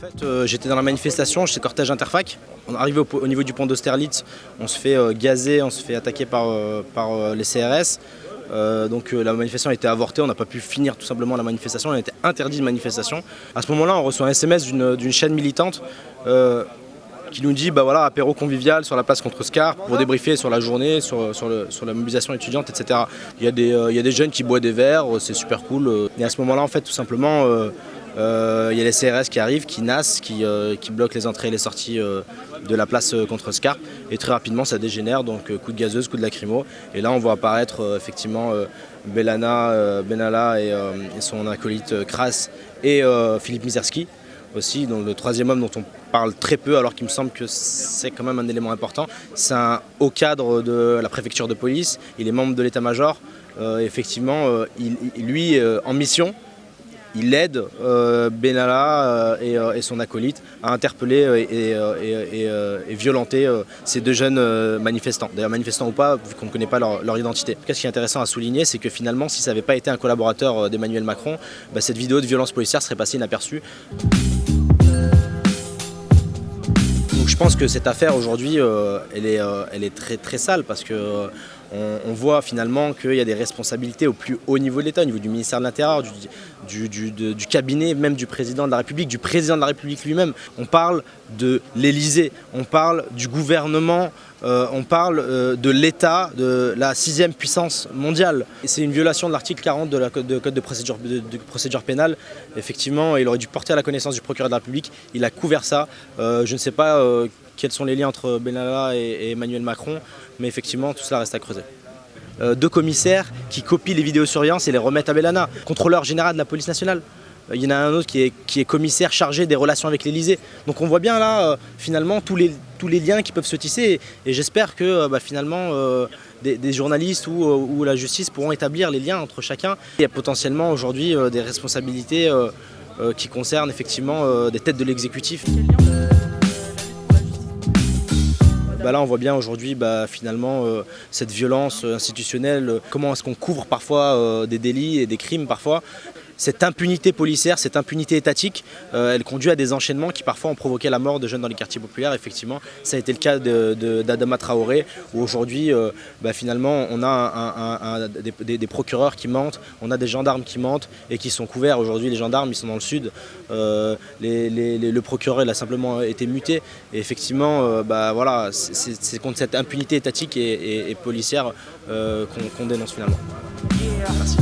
fait, j'étais dans la manifestation, chez cortège Interfac. On arrive au niveau du pont d'Austerlitz, on se fait gazer, on se fait attaquer par les CRS. Donc la manifestation a été avortée, on n'a pas pu finir tout simplement la manifestation, on a été interdit de manifestation. À ce moment-là, on reçoit un SMS d'une chaîne militante qui nous dit voilà, apéro convivial sur la place contre Scar pour débriefer sur la journée, sur la mobilisation étudiante, etc. Il y a des jeunes qui boivent des verres, c'est super cool. Et à ce moment-là, en fait, tout simplement, il y a les CRS qui arrivent, qui nassent, qui bloquent les entrées et les sorties de la place contre Scar. Et très rapidement, ça dégénère, donc coup de gazeuse, coup de lacrymo. Et là, on voit apparaître effectivement Benalla et son acolyte Kras et Philippe Mizerski aussi, donc le troisième homme dont on parle très peu alors qu'il me semble que c'est quand même un élément important. C'est un haut cadre de la préfecture de police, il est membre de l'état-major. Effectivement, lui, en mission, il aide Benalla et son acolyte à interpeller et violenter ces deux jeunes manifestants. D'ailleurs, manifestants ou pas, vu qu'on ne connaît pas leur identité. Ce qui est intéressant à souligner, c'est que finalement, si ça n'avait pas été un collaborateur d'Emmanuel Macron, cette vidéo de violence policière serait passée inaperçue. Donc je pense que cette affaire aujourd'hui, elle est très, très sale parce que on voit finalement qu'il y a des responsabilités au plus haut niveau de l'État, au niveau du ministère de l'Intérieur, du cabinet, même du président de la République, du président de la République lui-même. On parle de l'Élysée, on parle du gouvernement, on parle de l'État, de la 6e puissance mondiale. C'est une violation de l'article 40 de Code de procédure pénale. Effectivement, il aurait dû porter à la connaissance du procureur de la République. Il a couvert ça. Je ne sais pas quels sont les liens entre Benalla et Emmanuel Macron, mais effectivement, tout cela reste à creuser. Deux commissaires qui copient les vidéosurveillances et les remettent à Benalla. Contrôleur général de la police nationale. Il y en a un autre qui est commissaire chargé des relations avec l'Élysée. Donc on voit bien là, finalement, tous les liens qui peuvent se tisser. Et j'espère que finalement, des journalistes ou la justice pourront établir les liens entre chacun. Il y a potentiellement aujourd'hui des responsabilités qui concernent effectivement des têtes de l'exécutif. Là, on voit bien aujourd'hui finalement cette violence institutionnelle, comment est-ce qu'on couvre parfois des délits et des crimes parfois. Cette impunité policière, cette impunité étatique, elle conduit à des enchaînements qui parfois ont provoqué la mort de jeunes dans les quartiers populaires. Effectivement, ça a été le cas d'Adama Traoré, où aujourd'hui, finalement, on a des procureurs qui mentent, on a des gendarmes qui mentent et qui sont couverts. Aujourd'hui, les gendarmes, ils sont dans le sud. Le procureur, il a simplement été muté. Et effectivement, voilà, c'est contre cette impunité étatique et policière qu'on dénonce finalement. Merci.